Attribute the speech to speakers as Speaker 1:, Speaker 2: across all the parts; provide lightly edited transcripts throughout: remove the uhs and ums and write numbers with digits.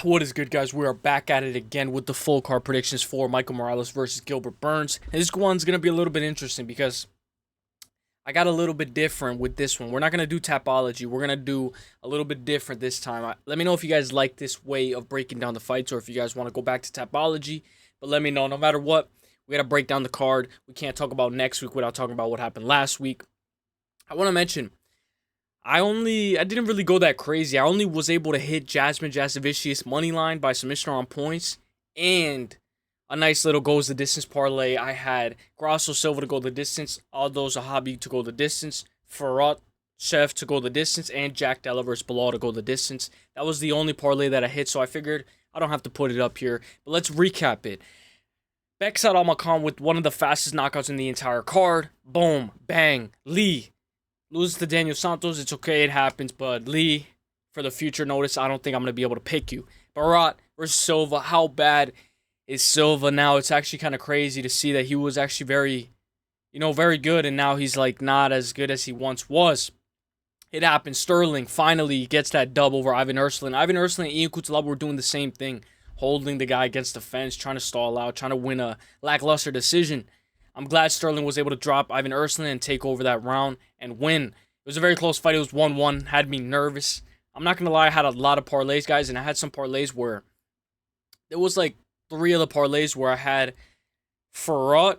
Speaker 1: What is good, guys? We are back at it again with the full card predictions for Michael Morales versus Gilbert Burns. And this one's going to be a little bit interesting because I got a little bit different with this one. We're not going to do Tapology. We're going to do a little bit different this time. Let me know if you guys like this way of breaking down the fights or if you guys want to go back to Tapology. But let me know. No matter what, we got to break down the card. We can't talk about next week without talking about what happened last week. I want to mention, I didn't really go that crazy. I only was able to hit Jasmine Jasovicius money line by submission on points and a nice little goes the distance parlay. I had Grasso Silva to go the distance, Aldo Zahabi to go the distance, Farhat Chef to go the distance, and Jack Della versus Bilal to go the distance. That was the only parlay that I hit, so I figured I don't have to put it up here. But let's recap it. Beksat Almakhan with one of the fastest knockouts in the entire card. Boom, bang, Lee loses to Daniel Santos. It's okay, it happens. But Lee, for the future notice, I don't think I'm going to be able to pick you. Farhat versus Silva. How bad is Silva now? It's actually kind of crazy to see that he was actually very good. And now he's like not as good as he once was. It happened. Sterling finally gets that dub over Ivan Ursulin. Ivan Ursulin and Ian Cutelaba were doing the same thing. Holding the guy against the fence, trying to stall out, trying to win a lackluster decision. I'm glad Sterling was able to drop Ivan Ursulin and take over that round and win. It was a very close fight. It was 1-1. Had me nervous. I'm not going to lie. I had a lot of parlays, guys. And I had some parlays where there was like 3 of the parlays where I had Farhat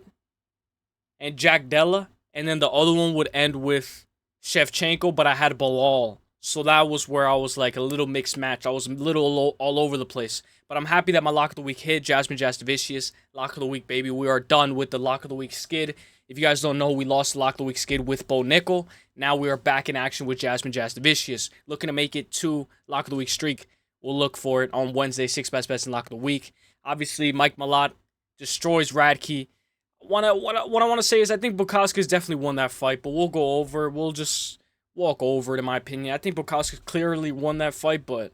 Speaker 1: and Jack Della. And then the other one would end with Shevchenko. But I had Bilal. So that was where I was like a little mixed match. I was a little all over the place. But I'm happy that my lock of the week hit. Jasmine Jasovicius. Lock of the week, baby. We are done with the lock of the week skid. If you guys don't know, we lost the lock of the week skid with Bo Nickel. Now we are back in action with Jasmine Jasovicius. Looking to make it 2 lock of the week streak. We'll look for it on Wednesday. 6 best bets in lock of the week. Obviously, Mike Malott destroys Radke. What I want to say is I think Bukowski's definitely won that fight. But we'll just walk over it, in my opinion. I think Bukowski clearly won that fight, but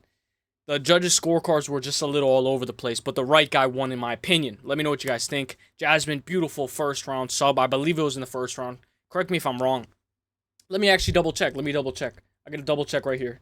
Speaker 1: the judges' scorecards were just a little all over the place. But the right guy won, in my opinion. Let me know what you guys think. Jasmine, beautiful first round sub. I believe it was in the first round. Correct me if I'm wrong. Let me actually double check. I got to double check right here.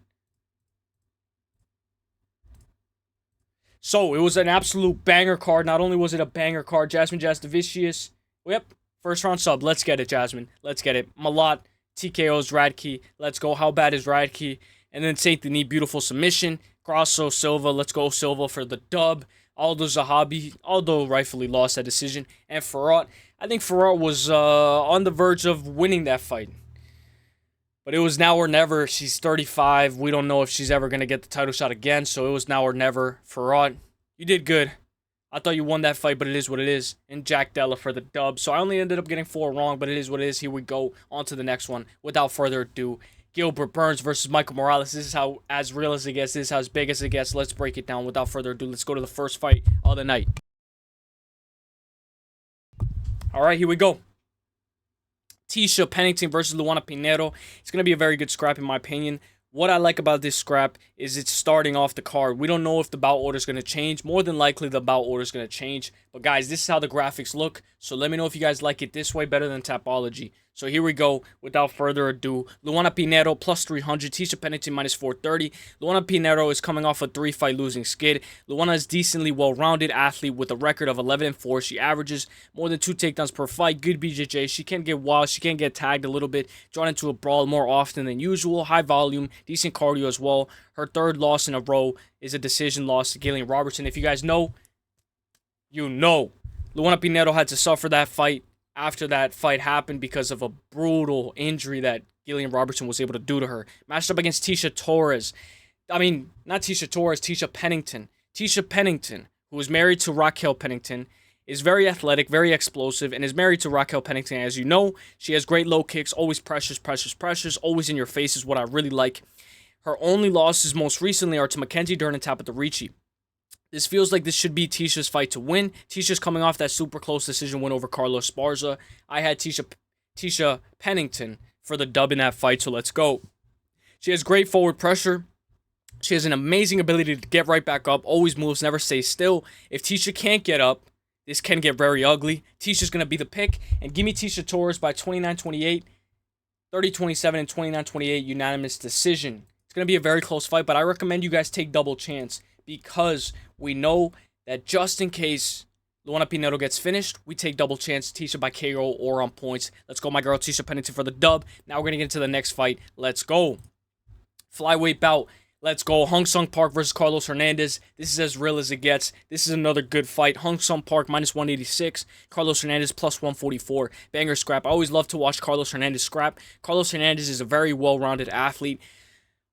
Speaker 1: So, it was an absolute banger card. Not only was it a banger card, Jasmine Jasovicius. Yep, first round sub. Let's get it, Jasmine. Let's get it. Malott TKO's Radke. Let's go. How bad is Radke? And then Saint Denis, beautiful submission. Grasso Silva. Let's go Silva for the dub. Aldo Zahabi, although rightfully lost that decision. And Farhat. I think Farhat was on the verge of winning that fight. But it was now or never. She's 35. We don't know if she's ever going to get the title shot again. So it was now or never. Farhat, you did good. I thought you won that fight, but it is what it is. And Jack Della for the dub. So I only ended up getting 4 wrong, but it is what it is. Here we go. On to the next one. Without further ado, Gilbert Burns versus Michael Morales. This is how as real as it gets. This is how as big as it gets. Let's break it down. Without further ado, let's go to the first fight of the night. All right, here we go. Tecia Pennington versus Luana Pinheiro. It's going to be a very good scrap, in my opinion. What I like about this scrap is it's starting off the card. We don't know if the bout order is going to change. More than likely, the bout order is going to change. But guys, this is how the graphics look. So let me know if you guys like it this way better than Tapology. So here we go. Without further ado, Luana Pinheiro plus 300. Tecia Pennington minus 430. Luana Pinheiro is coming off a 3-fight losing skid. Luana is decently well-rounded athlete with a record of 11-4. She averages more than 2 takedowns per fight. Good BJJ. She can get wild. She can get tagged a little bit. Drawn into a brawl more often than usual. High volume. Decent cardio as well. Her 3rd loss in a row is a decision loss to Gillian Robertson. If you guys know, you know. Luana Pinheiro had to suffer that fight after that fight happened because of a brutal injury that Gillian Robertson was able to do to her. Matched up against Tecia Torres. Not Tecia Torres, Tecia Pennington. Tecia Pennington, who is married to Raquel Pennington, is very athletic, very explosive, and is married to Raquel Pennington. As you know, she has great low kicks, always pressures, always in your face is what I really like. Her only losses most recently are to Mackenzie Dern and Tabitha Ricci. This feels like this should be Ticia's fight to win. Ticia's coming off that super close decision win over Carlos Esparza. I had Tecia Pennington for the dub in that fight, so let's go. She has great forward pressure. She has an amazing ability to get right back up, always moves, never stays still. If Tecia can't get up, this can get very ugly. Ticia's going to be the pick. And give me Tecia Torres by 29-28, 30-27, and 29-28 unanimous decision. It's going to be a very close fight, but I recommend you guys take double chance because we know that just in case Luana Pinheiro gets finished, we take double chance Tecia by KO or on points. Let's go, my girl Tecia Pennington for the dub. Now we're going to get into the next fight. Let's go. Flyweight bout. Let's go. Hong Sung Park versus Carlos Hernandez. This is as real as it gets. This is another good fight. Hong Sung Park minus 186. Carlos Hernandez plus 144. Banger scrap. I always love to watch Carlos Hernandez scrap. Carlos Hernandez is a very well-rounded athlete.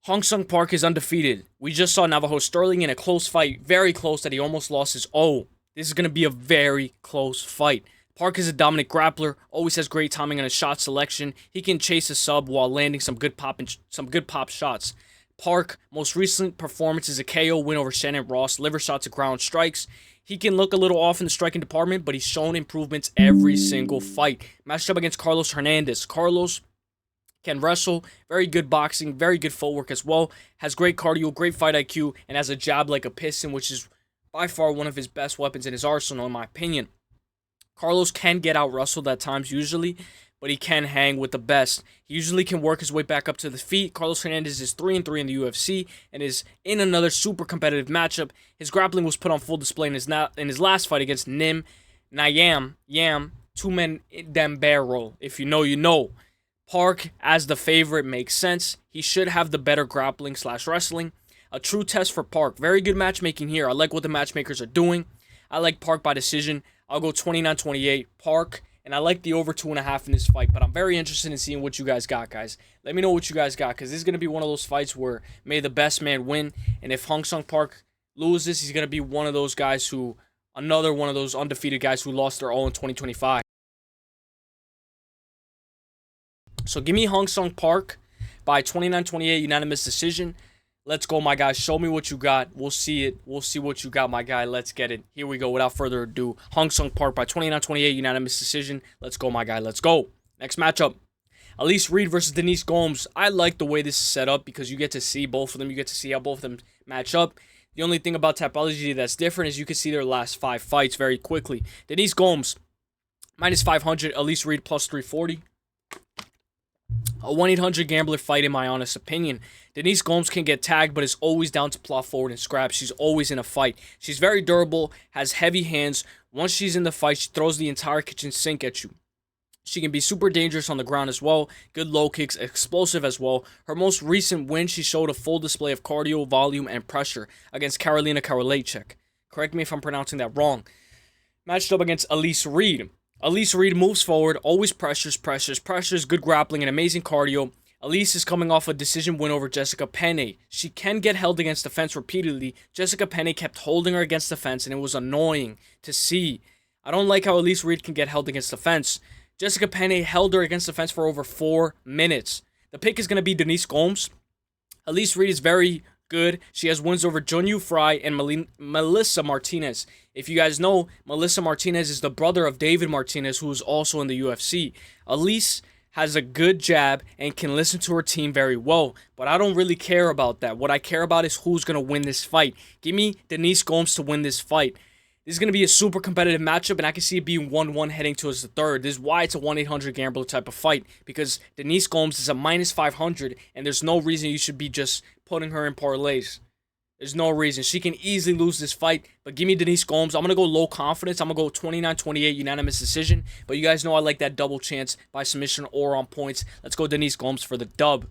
Speaker 1: Hong Sung Park is undefeated. We just saw Navajo Sterling in a close fight. Very close that he almost lost his O. This is going to be a very close fight. Park is a dominant grappler, always has great timing on his shot selection. He can chase a sub while landing some good pop shots. Park, most recent performance is a KO win over Shannon Ross, liver shots and ground strikes. He can look a little off in the striking department, but he's shown improvements every single fight. Matched up against Carlos Hernandez. Carlos can wrestle, very good boxing, very good footwork as well, has great cardio, great fight IQ, and has a jab like a piston, which is by far one of his best weapons in his arsenal, in my opinion. Carlos can get out-wrestled at times usually, but he can hang with the best. He usually can work his way back up to the feet. Carlos Hernandez is 3-3 in the UFC and is in another super competitive matchup. His grappling was put on full display in his last fight against Yam, two-men Dambero. If you know, you know. Park, as the favorite, makes sense. He should have the better grappling/wrestling. A true test for Park. Very good matchmaking here. I like what the matchmakers are doing. I like Park by decision. I'll go 29-28 Park. And I like the over 2.5 in this fight. But I'm very interested in seeing what you guys got, guys. Let me know what you guys got. Because this is going to be one of those fights where may the best man win. And if Hong Sung Park loses, he's going to be one of those guys who... Another one of those undefeated guys who lost their all in 2025. So give me Hong Sung Park by 29-28 unanimous decision. Let's go, my guy. Show me what you got. We'll see it. We'll see what you got, my guy. Let's get it. Here we go. Without further ado, Hong Sung Park by 29-28 unanimous decision. Let's go, my guy. Let's go. Next matchup. Elise Reed versus Denise Gomes. I like the way this is set up because you get to see both of them. You get to see how both of them match up. The only thing about Tapology that's different is you can see their last 5 fights very quickly. Denise Gomes, minus 500. Elise Reed, plus 340. A 1-800 gambler fight, in my honest opinion. Denise Gomes can get tagged, but is always down to plot forward and scrap. She's always in a fight. She's very durable, has heavy hands. Once she's in the fight, she throws the entire kitchen sink at you. She can be super dangerous on the ground as well. Good low kicks, explosive as well. Her most recent win, she showed a full display of cardio, volume, and pressure against Karolina Karolejczyk. Correct me if I'm pronouncing that wrong. Matched up against Elise Reed. Elise Reed moves forward, always pressures, good grappling, and amazing cardio. Elise is coming off a decision win over Jessica Penne. She can get held against the fence repeatedly. Jessica Penne kept holding her against the fence, and it was annoying to see. I don't like how Elise Reed can get held against the fence. Jessica Penne held her against the fence for over 4 minutes. The pick is going to be Denise Gomes. Elise Reed is very good. She has wins over Junyu Fry and Melissa Martinez. If you guys know, Melissa Martinez is the brother of David Martinez, who is also in the UFC. Elise has a good jab and can listen to her team very well, but I don't really care about that. What I care about is who's going to win this fight. Give me Denise Gomes to win this fight. This is going to be a super competitive matchup, and I can see it being 1-1 heading towards the third. This is why it's a 1-800 gambler type of fight, because Denise Gomes is a minus 500, and there's no reason you should be just putting her in parlays. There's no reason. She can easily lose this fight, but give me Denise Gomes. I'm going to go low confidence. I'm going to go 29-28 unanimous decision, but you guys know I like that double chance by submission or on points. Let's go Denise Gomes for the dub.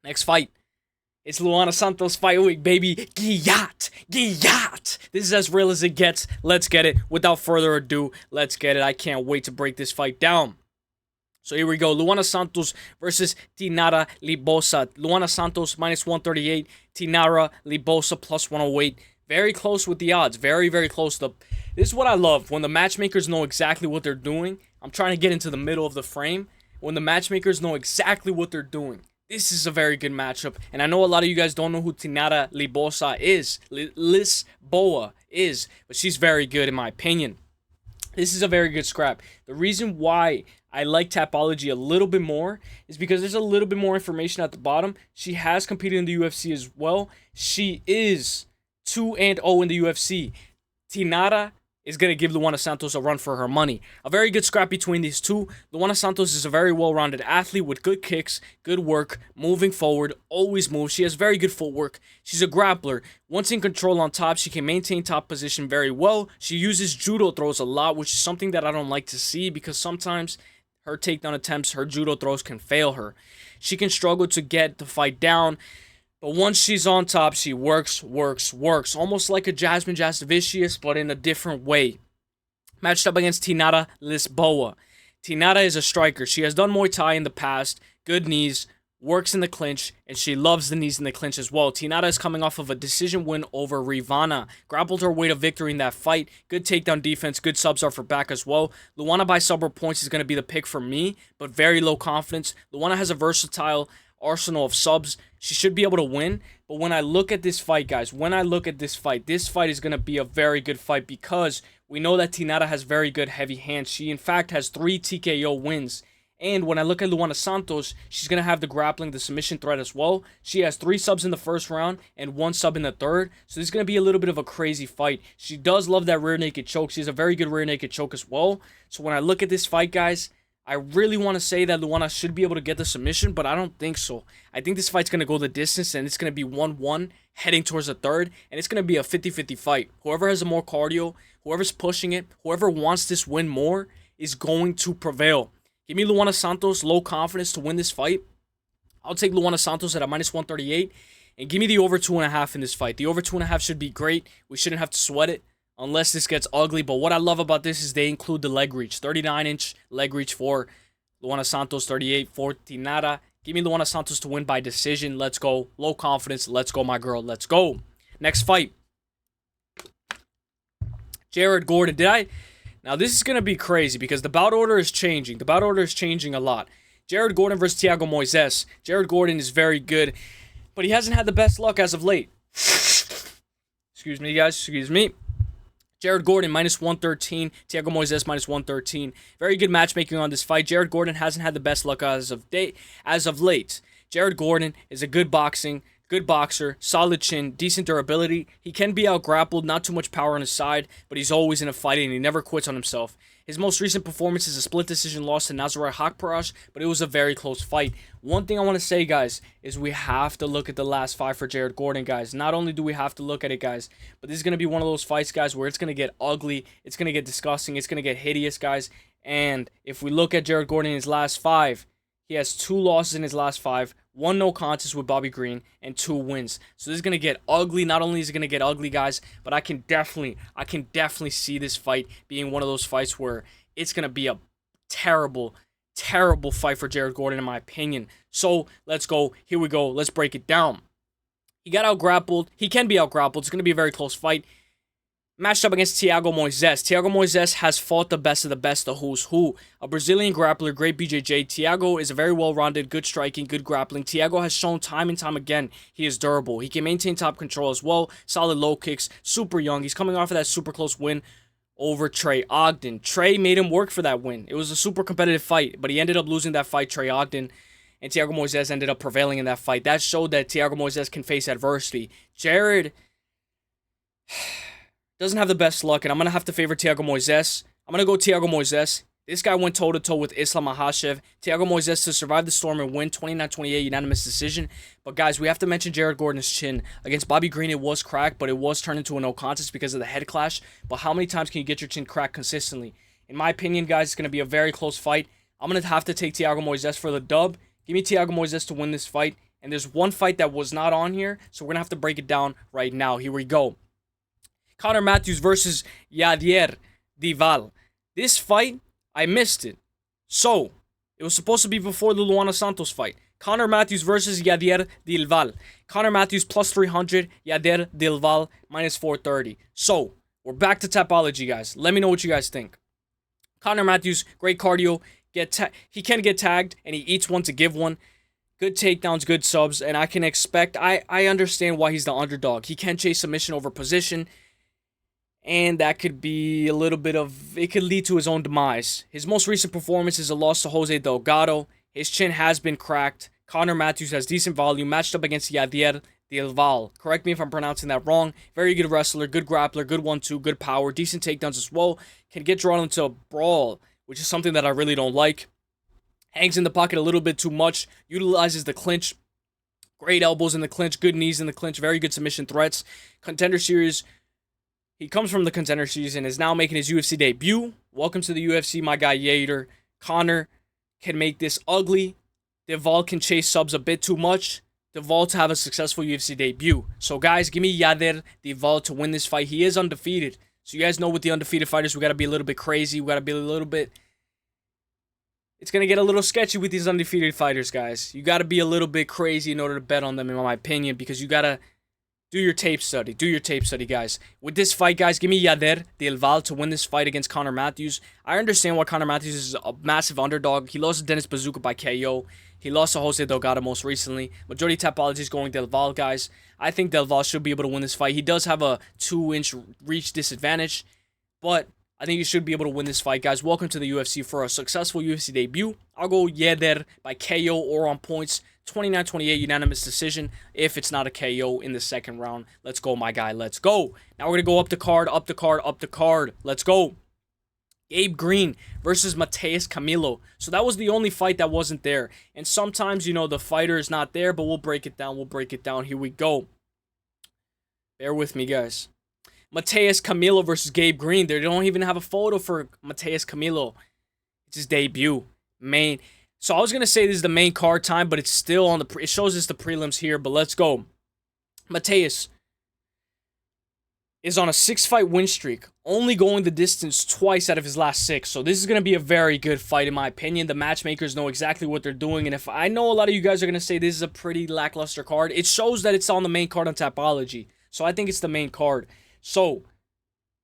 Speaker 1: Next fight. It's Luana Santos Fight Week, baby. Giyat! This is as real as it gets. Let's get it. Without further ado, let's get it. I can't wait to break this fight down. So here we go. Luana Santos versus Tainara Libosa. Luana Santos minus 138. Tainara Libosa plus 108. Very close with the odds. Very, very close. This is what I love. When the matchmakers know exactly what they're doing. I'm trying to get into the middle of the frame. When the matchmakers know exactly what they're doing. This is a very good matchup. And I know a lot of you guys don't know who Tainara Libosa is. Lisboa is. But she's very good in my opinion. This is a very good scrap. The reason why I like Tapology a little bit more is because there's a little bit more information at the bottom. She has competed in the UFC as well. She is 2-0 in the UFC. Tainara is going to give Luana Santos a run for her money. A very good scrap between these two. Luana Santos is a very well-rounded athlete with good kicks, good work, moving forward, always moves. She has very good footwork. She's a grappler. Once in control on top, she can maintain top position very well. She uses judo throws a lot, which is something that I don't like to see because sometimes her takedown attempts, her judo throws can fail her. She can struggle to get the fight down. But once she's on top, she works. Almost like a Jasmine Jastovicius, but in a different way. Matched up against Tainara Lisboa. Tainara is a striker. She has done Muay Thai in the past. Good knees. Works in the clinch. And she loves the knees in the clinch as well. Tainara is coming off of a decision win over Rivana. Grappled her way to victory in that fight. Good takedown defense. Good subs off her back as well. Luana by sub or points is going to be the pick for me. But very low confidence. Luana has a versatile arsenal of subs. She should be able to win. But when I look at this fight, guys, this fight is going to be a very good fight because we know that Tainara has very good heavy hands. She, in fact, has 3 TKO wins. And when I look at Luana Santos, she's going to have the grappling, the submission threat as well. She has 3 subs in the first round and 1 sub in the third. So this is going to be a little bit of a crazy fight. She does love that rear naked choke. She has a very good rear naked choke as well. So when I look at this fight, guys, I really want to say that Luana should be able to get the submission, but I don't think so. I think this fight's going to go the distance, and it's going to be 1-1 heading towards the third, and it's going to be a 50-50 fight. Whoever has the more cardio, whoever's pushing it, whoever wants this win more is going to prevail. Give me Luana Santos, low confidence to win this fight. I'll take Luana Santos at a -138, and give me the over 2.5 in this fight. The over 2.5 should be great. We shouldn't have to sweat it. Unless this gets ugly. But what I love about this is they include the leg reach. 39-inch leg reach for Luana Santos, 38 for Tainara. Give me Luana Santos to win by decision. Let's go. Low confidence. Let's go, my girl. Let's go. Next fight. Jared Gordon. Now, this is going to be crazy because the bout order is changing. The bout order is changing a lot. Jared Gordon versus Thiago Moisés. Jared Gordon is very good, but he hasn't had the best luck as of late. Excuse me, guys. Excuse me. Jared Gordon, -113. Thiago Moisés, -113. Very good matchmaking on this fight. Jared Gordon hasn't had the best luck as of late. Jared Gordon is a good boxer, solid chin, decent durability. He can be out-grappled, not too much power on his side, but he's always in a fight and he never quits on himself. His most recent performance is a split decision loss to Nazareth Hakparash, but it was a very close fight. One thing I want to say, guys, is we have to look at the last fight for Jared Gordon, guys. Not only do we have to look at it, guys, but this is going to be one of those fights, guys, where it's going to get ugly, it's going to get disgusting, it's going to get hideous, guys. And if we look at Jared Gordon in his last 5, he has 2 losses in his last 5, 1 no contest with Bobby Green, and 2 wins. So this is going to get ugly. Not only is it going to get ugly, guys, but I can definitely see this fight being one of those fights where it's going to be a terrible fight for Jared Gordon, in my opinion. So let's go. Here we go. Let's break it down. He got out-grappled. He can be out-grappled. It's going to be a very close fight. Matched up against Thiago Moisés. Thiago Moisés has fought the best of the best, the who's who. A Brazilian grappler, great BJJ. Thiago is a very well-rounded, good striking, good grappling. Thiago has shown time and time again he is durable. He can maintain top control as well. Solid low kicks. Super young. He's coming off of that super close win over Trey Ogden. Trey made him work for that win. It was a super competitive fight, but he ended up losing that fight, Trey Ogden, and Thiago Moisés ended up prevailing in that fight. That showed that Thiago Moisés can face adversity. Jared doesn't have the best luck, and I'm going to have to favor Thiago Moisés. I'm going to go Thiago Moisés. This guy went toe-to-toe with Islam Makhachev. Thiago Moisés to survive the storm and win 29-28 unanimous decision. But, guys, we have to mention Jared Gordon's chin. Against Bobby Green, it was cracked, but it was turned into a no contest because of the head clash. But how many times can you get your chin cracked consistently? In my opinion, guys, it's going to be a very close fight. I'm going to have to take Thiago Moisés for the dub. Give me Thiago Moisés to win this fight. And there's one fight that was not on here, so we're going to have to break it down right now. Here we go. Conor Matheus versus Yadier DelValle. This fight, I missed it. So, it was supposed to be before the Luana Santos fight. Conor Matheus versus Yadier DelValle. Conor Matheus plus 300, Yadier DelValle minus 430. So, we're back to Tapology, guys. Let me know what you guys think. Conor Matheus, great cardio. He can get tagged, and he eats one to give one. Good takedowns, good subs, and I can expect... I understand why he's the underdog. He can chase submission over position, and that could be a little bit of... It could lead to his own demise. His most recent performance is a loss to Jose Delgado. His chin has been cracked. Connor Matheus has decent volume, matched up against Yadier, DelValle. Correct me if I'm pronouncing that wrong. Very good wrestler, good grappler, good 1-2, good power, decent takedowns as well. Can get drawn into a brawl, which is something that I really don't like. Hangs in the pocket a little bit too much. Utilizes the clinch. Great elbows in the clinch, good knees in the clinch, very good submission threats. Contender Series. He comes from the Contender Series and is now making his UFC debut. Welcome to the UFC, my guy Yadier. Connor can make this ugly. DelValle can chase subs a bit too much. DelValle to have a successful UFC debut. So guys, give me Yadier DelValle to win this fight. He is undefeated. So you guys know with the undefeated fighters, we got to be a little bit crazy. We got to be a little bit... It's going to get a little sketchy with these undefeated fighters, guys. You got to be a little bit crazy in order to bet on them, in my opinion, because you got to do your tape study. Do your tape study, guys. With this fight, guys, give me Yadier DelValle to win this fight against Connor Matheus. I understand why Connor Matheus is a massive underdog. He lost to Dennis Bazooka by KO. He lost to Jose Delgado most recently. Majority Tapology is going DelValle, guys. I think DelValle should be able to win this fight. He does have a 2-inch reach disadvantage, but I think you should be able to win this fight, guys. Welcome to the UFC for a successful UFC debut. I'll go Yadier by KO or on points. 29-28 unanimous decision if it's not a KO in the second round. Let's go, my guy. Let's go. Now we're going to go up the card, up the card, up the card. Let's go. Gabe Green versus Matheus Camilo. So that was the only fight that wasn't there. And sometimes, you know, the fighter is not there, but we'll break it down. We'll break it down. Here we go. Bear with me, guys. Matheus Camilo versus Gabe Green. They don't even have a photo for Matheus Camilo. It's his debut. So I was going to say this is the main card time, but it's still on the... It shows us the prelims here, but let's go. Matheus is on a 6-fight win streak, only going the distance twice out of his last 6. So this is going to be a very good fight, in my opinion. The matchmakers know exactly what they're doing, and if I know a lot of you guys are going to say this is a pretty lackluster card, it shows that it's on the main card on Tapology. So I think it's the main card. So,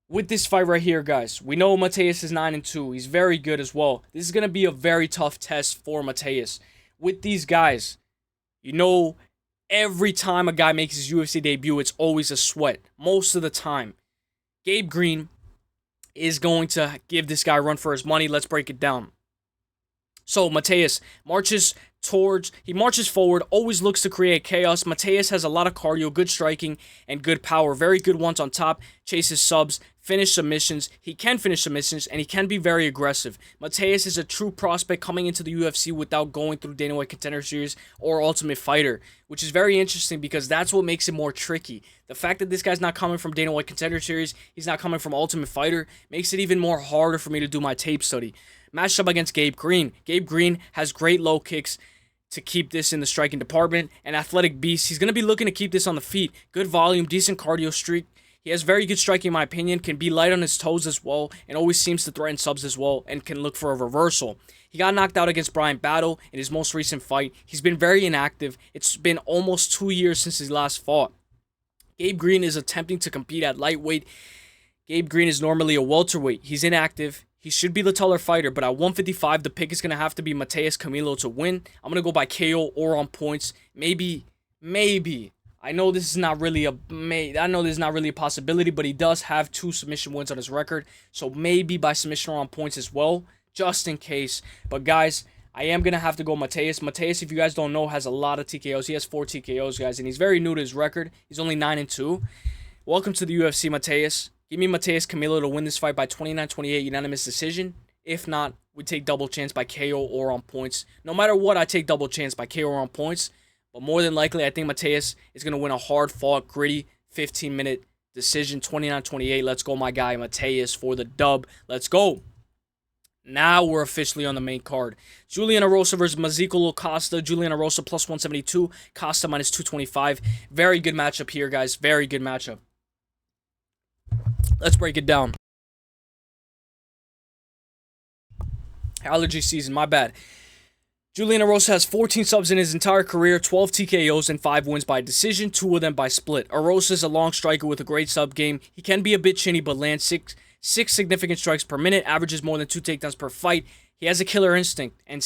Speaker 1: with this fight right here, guys, we know Matheus is 9-2. He's very good as well. This is going to be a very tough test for Matheus. With these guys, you know, every time a guy makes his UFC debut, it's always a sweat. Most of the time. Gabe Green is going to give this guy a run for his money. Let's break it down. So, Matheus marches forward, always looks to create chaos. Matheus has a lot of cardio, good striking, and good power. Very good ones on top, chases subs, finish submissions. He can finish submissions, and he can be very aggressive. Matheus is a true prospect coming into the UFC without going through Dana White Contender Series or Ultimate Fighter, which is very interesting because that's what makes it more tricky. The fact that this guy's not coming from Dana White Contender Series, he's not coming from Ultimate Fighter, makes it even more harder for me to do my tape study. Matched up against Gabe Green. Gabe Green has great low kicks to keep this in the striking department. An athletic beast. He's going to be looking to keep this on the feet. Good volume, decent cardio streak. He has very good striking in my opinion. Can be light on his toes as well. And always seems to threaten subs as well. And can look for a reversal. He got knocked out against Brian Battle in his most recent fight. He's been very inactive. It's been almost 2 years since his last fought. Gabe Green is attempting to compete at lightweight. Gabe Green is normally a welterweight. He's inactive. He should be the taller fighter, but at 155, the pick is going to have to be Matheus Camilo to win. I'm going to go by KO or on points. Maybe. I know this is not really a possibility, but he does have 2 submission wins on his record. So maybe by submission or on points as well, just in case. But guys, I am going to have to go Matheus. Matheus, if you guys don't know, has a lot of TKOs. He has 4 TKOs, guys, and he's very new to his record. He's only 9-2. Welcome to the UFC, Matheus. Give me Matheus Camilo to win this fight by 29-28 unanimous decision. If not, we take double chance by KO or on points. No matter what, I take double chance by KO or on points. But more than likely, I think Matheus is going to win a hard-fought, gritty, 15-minute decision, 29-28. Let's go, my guy, Matheus, for the dub. Let's go. Now we're officially on the main card. Julian Erosa versus Moisés Costa. Julian Erosa plus 172. Costa minus 225. Very good matchup here, guys. Very good matchup. Let's break it down. Allergy season, my bad. Julian Erosa has 14 subs in his entire career, 12 TKOs, and 5 wins by decision, 2 of them by split. Erosa is a long striker with a great sub game. He can be a bit chinny, but lands six significant strikes per minute, averages more than 2 takedowns per fight. He has a killer instinct, and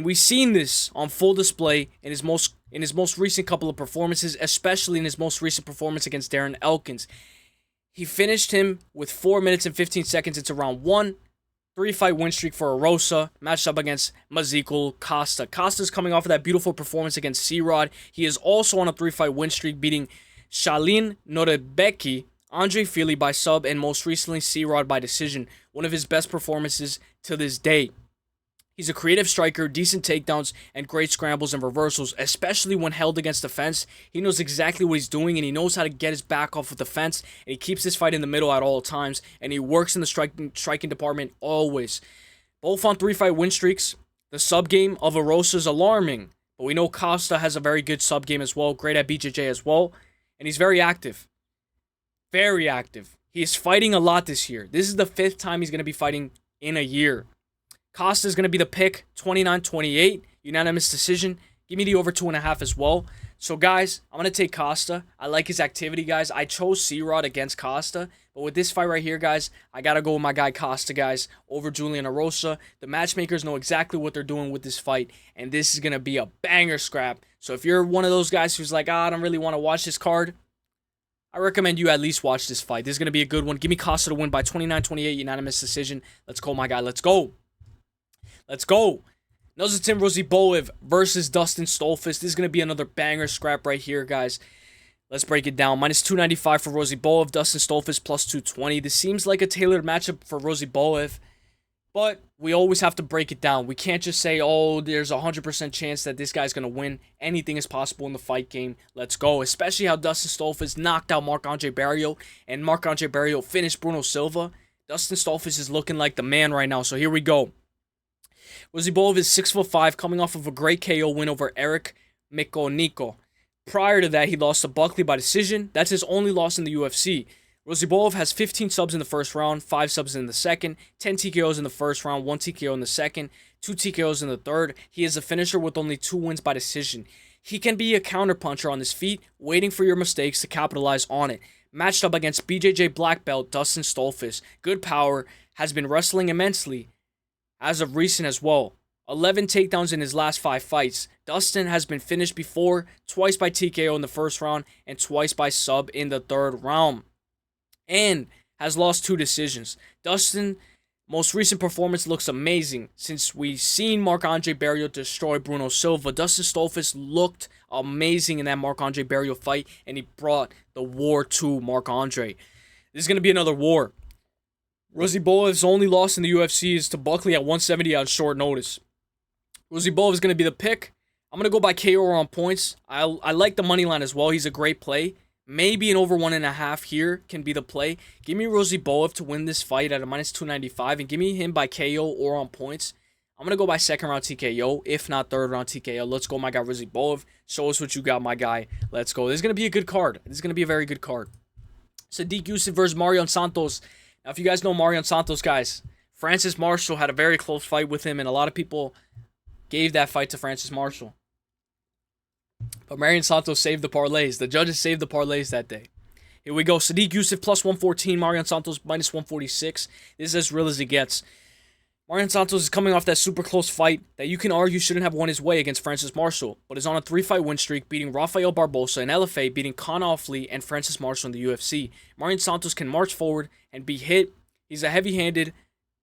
Speaker 1: we've seen this on full display in his most recent couple of performances, especially in his most recent performance against Darren Elkins. He finished him with 4 minutes and 15 seconds into round 1. 3-fight win streak for Erosa, matched up against Mazikul Costa. Costa's coming off of that beautiful performance against C-Rod. He is also on a 3-fight win streak, beating Shalin Norebeki, Andre Fili by sub, and most recently C-Rod by decision. One of his best performances to this day. He's a creative striker, decent takedowns, and great scrambles and reversals, especially when held against the fence. He knows exactly what he's doing, and he knows how to get his back off of the fence, and he keeps his fight in the middle at all times, and he works in the striking department always. Both on 3-fight win streaks. The sub game of Erosa is alarming, but we know Costa has a very good sub game as well, great at BJJ as well, and he's very active. Very active. He is fighting a lot this year. This is the 5th time he's going to be fighting in a year. Costa is going to be the pick, 29-28, unanimous decision. Give me the over 2.5 as well. So, guys, I'm going to take Costa. I like his activity, guys. I chose C-Rod against Costa. But with this fight right here, guys, I got to go with my guy Costa, guys, over Julian Erosa. The matchmakers know exactly what they're doing with this fight. And this is going to be a banger scrap. So, if you're one of those guys who's like, I don't really want to watch this card, I recommend you at least watch this fight. This is going to be a good one. Give me Costa to win by 29-28, unanimous decision. Let's go, my guy. Let's go. Let's go. Nursulton Ruziboev versus Dustin Stoltzfus. This is going to be another banger scrap right here, guys. Let's break it down. Minus 295 for Ruziboev. Dustin Stoltzfus plus 220. This seems like a tailored matchup for Ruziboev, but we always have to break it down. We can't just say, oh, there's a 100% chance that this guy's going to win. Anything is possible in the fight game. Let's go. Especially how Dustin Stoltzfus knocked out Marc-Andre Barriault, and Marc-Andre Barriault finished Bruno Silva. Dustin Stoltzfus is looking like the man right now, so here we go. Ruziboev is 6'5", coming off of a great KO win over Eric Mikonico. Prior to that, he lost to Buckley by decision. That's his only loss in the UFC. Ruziboev has 15 subs in the first round, 5 subs in the second, 10 TKOs in the first round, 1 TKO in the second, 2 TKOs in the third. He is a finisher with only 2 wins by decision. He can be a counterpuncher on his feet, waiting for your mistakes to capitalize on it. Matched up against BJJ black belt Dustin Stoltzfus. Good power, has been wrestling immensely as of recent as well. 11 takedowns in his last 5 fights. Dustin has been finished before, twice by TKO in the first round, and twice by sub in the third round. And has lost 2 decisions. Dustin, most recent performance looks amazing. Since we've seen Marc-Andre Barriault destroy Bruno Silva, Dustin Stoltzfus looked amazing in that Marc-Andre Barriault fight, and he brought the war to Marc-Andre. This is going to be another war. Ruziboev's only loss in the UFC is to Buckley at 170 on short notice. Ruziboev is going to be the pick. I'm going to go by KO on points. I like the money line as well. He's a great play. Maybe an over 1.5 here can be the play. Give me Ruziboev to win this fight at a minus 295, and give me him by KO or on points. I'm going to go by 2nd round TKO, if not 3rd round TKO. Let's go, my guy Ruziboev. Show us what you got, my guy. Let's go. This is going to be a good card. This is going to be a very good card. Sodiq Yusuff versus Marion Santos. Now, if you guys know Marion Santos, guys, Francis Marshall had a very close fight with him, and a lot of people gave that fight to Francis Marshall. But Marion Santos saved the parlays. The judges saved the parlays that day. Here we go. Sodiq Yusuff plus 114. Marion Santos minus 146. This is as real as it gets. Marion Santos is coming off that super close fight that you can argue shouldn't have won his way against Francis Marshall, but is on a 3-fight win streak, beating Rafael Barbosa and LFA, beating Con Offley and Francis Marshall in the UFC. Marion Santos can march forward and be hit. He's a heavy-handed,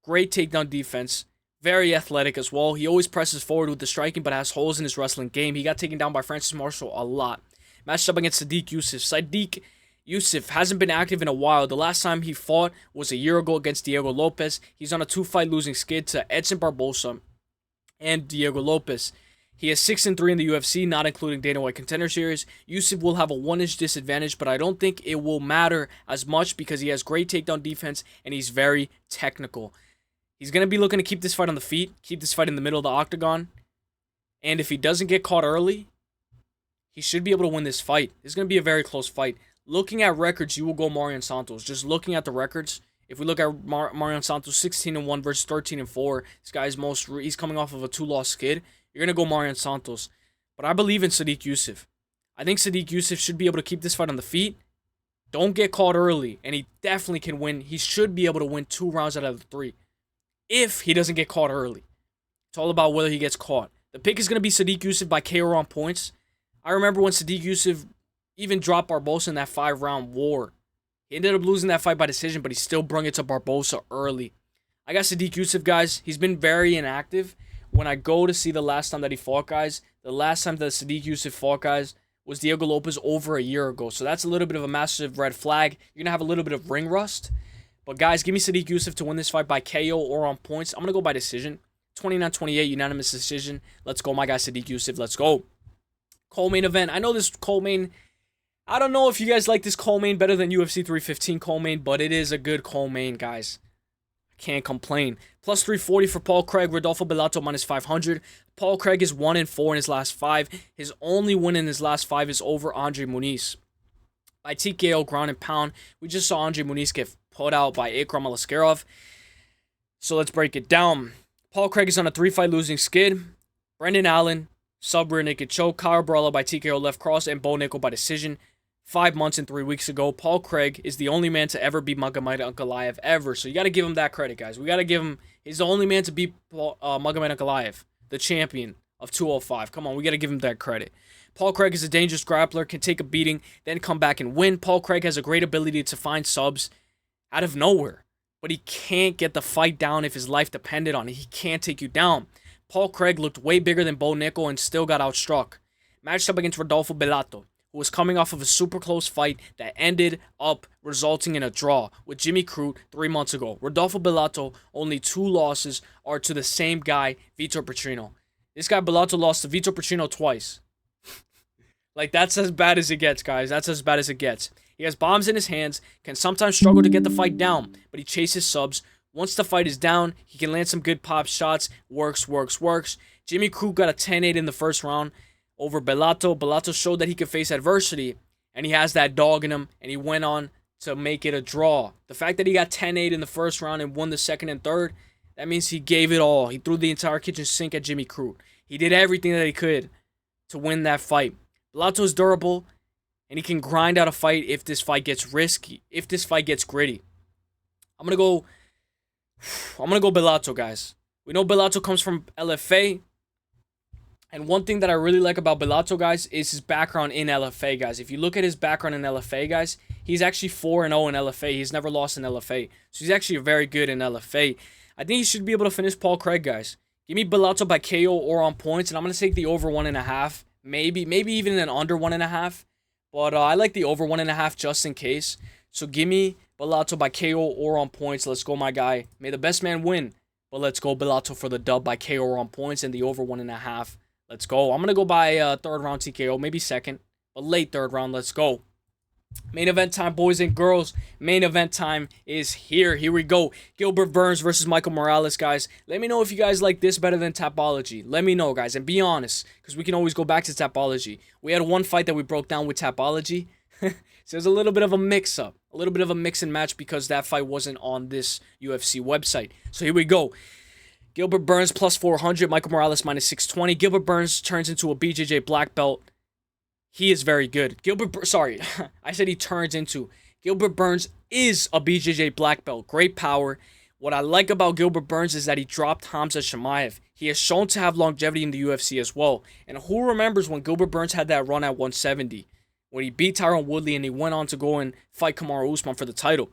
Speaker 1: great takedown defense, very athletic as well. He always presses forward with the striking, but has holes in his wrestling game. He got taken down by Francis Marshall a lot. Matched up against Sodiq Yusuff. Sodiq Yusuff hasn't been active in a while. The last time he fought was a year ago against Diego Lopez. He's on a 2-fight losing skid to Edson Barbosa and Diego Lopez. He is 6-3 in the UFC, not including Dana White Contender Series. Yusuff will have a 1-inch disadvantage, but I don't think it will matter as much because he has great takedown defense and he's very technical. He's going to be looking to keep this fight on the feet, keep this fight in the middle of the octagon. And if he doesn't get caught early, he should be able to win this fight. This is going to be a very close fight. Looking at records, you will go Marion Santos. Just looking at the records, if we look at Marion Santos, 16-1 versus 13-4. This guy's he's coming off of a 2-loss skid. You're going to go Marion Santos. But I believe in Sodiq Yusuff. I think Sodiq Yusuff should be able to keep this fight on the feet. Don't get caught early. And he definitely can win. He should be able to win 2 rounds out of the 3. If he doesn't get caught early. It's all about whether he gets caught. The pick is going to be Sodiq Yusuff by KO on points. I remember when Sodiq Yusuff even dropped Barbosa in that 5-round war. He ended up losing that fight by decision, but he still brung it to Barbosa early. I got Sodiq Yusuff, guys. He's been very inactive. When I go to see the last time that he fought, guys, the last time that Sodiq Yusuff fought, guys, was Diego Lopez over a year ago. So that's a little bit of a massive red flag. You're going to have a little bit of ring rust. But, guys, give me Sodiq Yusuff to win this fight by KO or on points. I'm going to go by decision. 29-28, unanimous decision. Let's go, my guy Sodiq Yusuff. Let's go. Co-main event. I know this co-main... I don't know if you guys like this co-main better than UFC 315 co-main, but it is a good co-main, guys. Can't complain. Plus 340 for Paul Craig. Rodolfo Bellato minus 500. Paul Craig is 1-4 in his last 5. His only win in his last 5 is over Andre Muniz. By TKO ground and pound. We just saw Andre Muniz get put out by Ikram Alaskarov. So let's break it down. Paul Craig is on a 3-fight losing skid. Brendan Allen, sub-rear naked choke. Kyle Barella by TKO left cross. And Bo Nickel by decision. 5 months and 3 weeks ago, Paul Craig is the only man to ever beat Magomed Ankalaev ever. So you got to give him that credit, guys. We got to give him... He's the only man to beat Magomed Ankalaev, the champion of 205. Come on, we got to give him that credit. Paul Craig is a dangerous grappler, can take a beating, then come back and win. Paul Craig has a great ability to find subs out of nowhere. But he can't get the fight down if his life depended on it. He can't take you down. Paul Craig looked way bigger than Bo Nickel and still got outstruck. Matched up against Rodolfo Bellato, who was coming off of a super close fight that ended up resulting in a draw with Jimmy Crute 3 months ago. Rodolfo Bellato, only 2 losses are to the same guy, Vitor Petrino. This guy Bellato lost to Vitor Petrino twice. Like, that's as bad as it gets, guys. That's as bad as it gets. He has bombs in his hands, can sometimes struggle to get the fight down, but he chases subs. Once the fight is down, he can land some good pop shots. Works. Jimmy Crute got a 10-8 in the first round over Bellato. Bellato showed that he could face adversity, and he has that dog in him, and he went on to make it a draw. The fact that he got 10-8 in the first round and won the second and third, that means he gave it all. He threw the entire kitchen sink at Jimmy Crute. He did everything that he could to win that fight. Bellato is durable, and he can grind out a fight if this fight gets risky, if this fight gets gritty. I'm going to go Bellato, guys. We know Bellato comes from LFA. And one thing that I really like about Bellato, guys, is his background in LFA, guys. If you look at his background in LFA, guys, he's actually 4-0 in LFA. He's never lost in LFA. So he's actually very good in LFA. I think he should be able to finish Paul Craig, guys. Give me Bellato by KO or on points, and I'm going to take the over 1.5. Maybe even an under 1.5. But I like the over 1.5 just in case. So give me Bellato by KO or on points. Let's go, my guy. May the best man win. But let's go Bellato for the dub by KO or on points and the over 1.5. Let's go. I'm going to go by third round TKO, maybe second, but late third round. Let's go. Main event time, boys and girls. Main event time is here. Here we go. Gilbert Burns versus Michael Morales, guys. Let me know if you guys like this better than Tapology. Let me know, guys, and be honest, because we can always go back to Tapology. We had one fight that we broke down with Tapology. So there's a little bit of a mix-up, a little bit of a mix and match because that fight wasn't on this UFC website. So here we go. Gilbert Burns plus 400, Michael Morales minus 620. Gilbert Burns turns into a BJJ black belt. He is very good. I said he turns into. Gilbert Burns is a BJJ black belt. Great power. What I like about Gilbert Burns is that he dropped Hamza Chimaev. He has shown to have longevity in the UFC as well. And who remembers when Gilbert Burns had that run at 170? When he beat Tyron Woodley and he went on to go and fight Kamaru Usman for the title.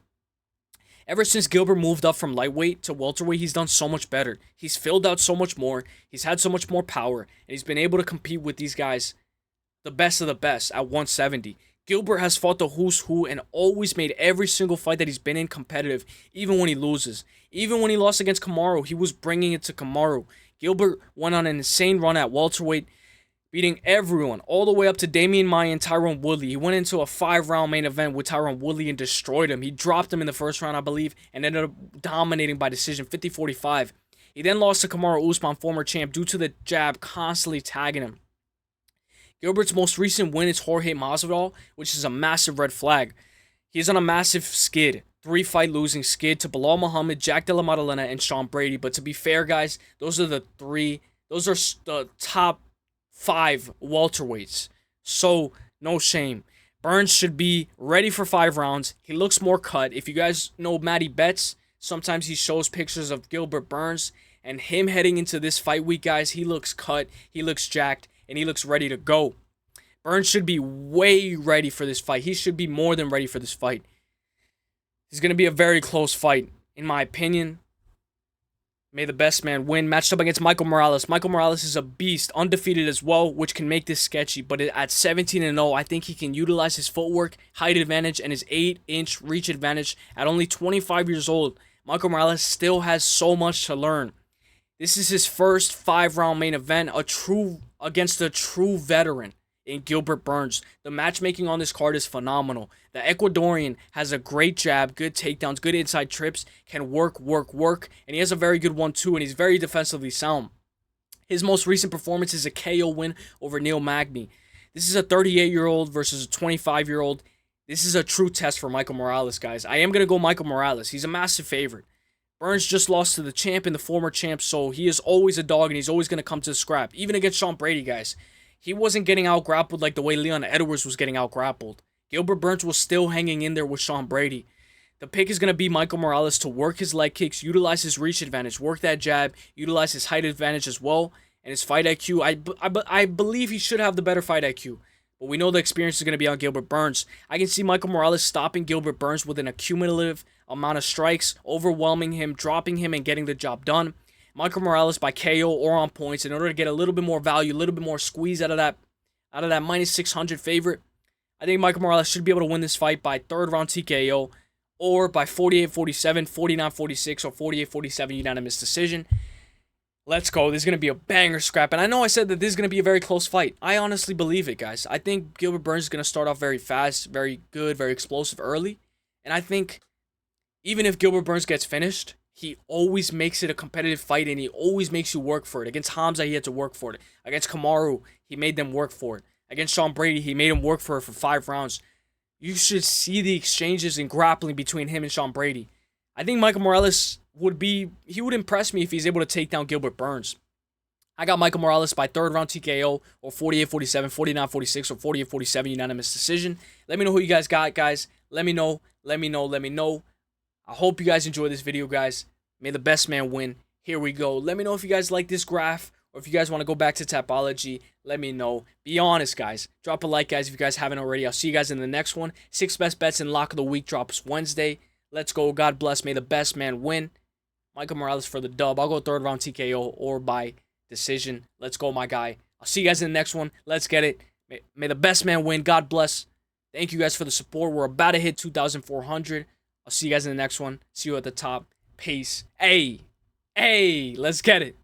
Speaker 1: Ever since Gilbert moved up from lightweight to welterweight, he's done so much better. He's filled out so much more. He's had so much more power. And he's been able to compete with these guys, the best of the best, at 170. Gilbert has fought the who's who and always made every single fight that he's been in competitive, even when he loses. Even when he lost against Kamaru, he was bringing it to Kamaru. Gilbert went on an insane run at welterweight, beating everyone, all the way up to Damian Maia and Tyron Woodley. He went into a 5-round main event with Tyron Woodley and destroyed him. He dropped him in the first round, I believe, and ended up dominating by decision, 50-45. He then lost to Kamaru Usman, former champ, due to the jab constantly tagging him. Gilbert's most recent win is Jorge Masvidal, which is a massive red flag. He's on a massive skid. 3-fight losing skid to Bilal Muhammad, Jack Della Maddalena, and Sean Brady. But to be fair, guys, those are the top 5 welterweights. So, no shame. Burns should be ready for 5 rounds. He looks more cut. If you guys know Matty Betts, sometimes he shows pictures of Gilbert Burns. And him heading into this fight week, guys, he looks cut, he looks jacked, and he looks ready to go. Burns should be way ready for this fight. He should be more than ready for this fight. It's going to be a very close fight, in my opinion. May the best man win. Matched up against Michael Morales. Michael Morales is a beast, undefeated as well, which can make this sketchy. But at 17-0, I think he can utilize his footwork, height advantage, and his 8-inch reach advantage. At only 25 years old, Michael Morales still has so much to learn. This is his first 5-round main event, against a true veteran in Gilbert Burns. The matchmaking on this card is phenomenal. The Ecuadorian has a great jab, good takedowns, good inside trips, can work, and he has a very good one too, and he's very defensively sound. His most recent performance is a KO win over Neil Magny. This is a 38-year-old versus a 25-year-old. This is a true test for Michael Morales, guys. I am going to go Michael Morales. He's a massive favorite. Burns just lost to the champ and the former champ, so he is always a dog, and he's always going to come to the scrap. Even against Sean Brady, guys. He wasn't getting out-grappled like the way Leon Edwards was getting out-grappled. Gilbert Burns was still hanging in there with Sean Brady. The pick is going to be Michael Morales to work his leg kicks, utilize his reach advantage, work that jab, utilize his height advantage as well, and his fight IQ. I believe he should have the better fight IQ, but we know the experience is going to be on Gilbert Burns. I can see Michael Morales stopping Gilbert Burns with an accumulative amount of strikes, overwhelming him, dropping him, and getting the job done. Michael Morales by KO or on points in order to get a little bit more value, a little bit more squeeze out of that minus 600 favorite. I think Michael Morales should be able to win this fight by 3rd round TKO or by 48-47, 49-46, or 48-47 unanimous decision. Let's go. This is going to be a banger scrap. And I know I said that this is going to be a very close fight. I honestly believe it, guys. I think Gilbert Burns is going to start off very fast, very good, very explosive early. And I think even if Gilbert Burns gets finished, he always makes it a competitive fight, and he always makes you work for it. Against Hamza, he had to work for it. Against Kamaru, he made them work for it. Against Sean Brady, he made him work for it for 5 rounds. You should see the exchanges and grappling between him and Sean Brady. I think Michael Morales would impress me if he's able to take down Gilbert Burns. I got Michael Morales by 3rd round TKO or 48-47, 49-46, or 48-47 unanimous decision. Let me know who you guys got, guys. Let me know. I hope you guys enjoy this video, guys. May the best man win. Here we go. Let me know if you guys like this graph, or if you guys want to go back to Tapology. Let me know. Be honest, guys. Drop a like, guys, if you guys haven't already. I'll see you guys in the next one. 6 best bets and lock of the week drops Wednesday. Let's go. God bless. May the best man win. Michael Morales for the dub. I'll go 3rd round TKO or by decision. Let's go, my guy. I'll see you guys in the next one. Let's get it. May the best man win. God bless. Thank you guys for the support. We're about to hit 2,400. I'll see you guys in the next one. See you at the top. Peace. Hey, let's get it.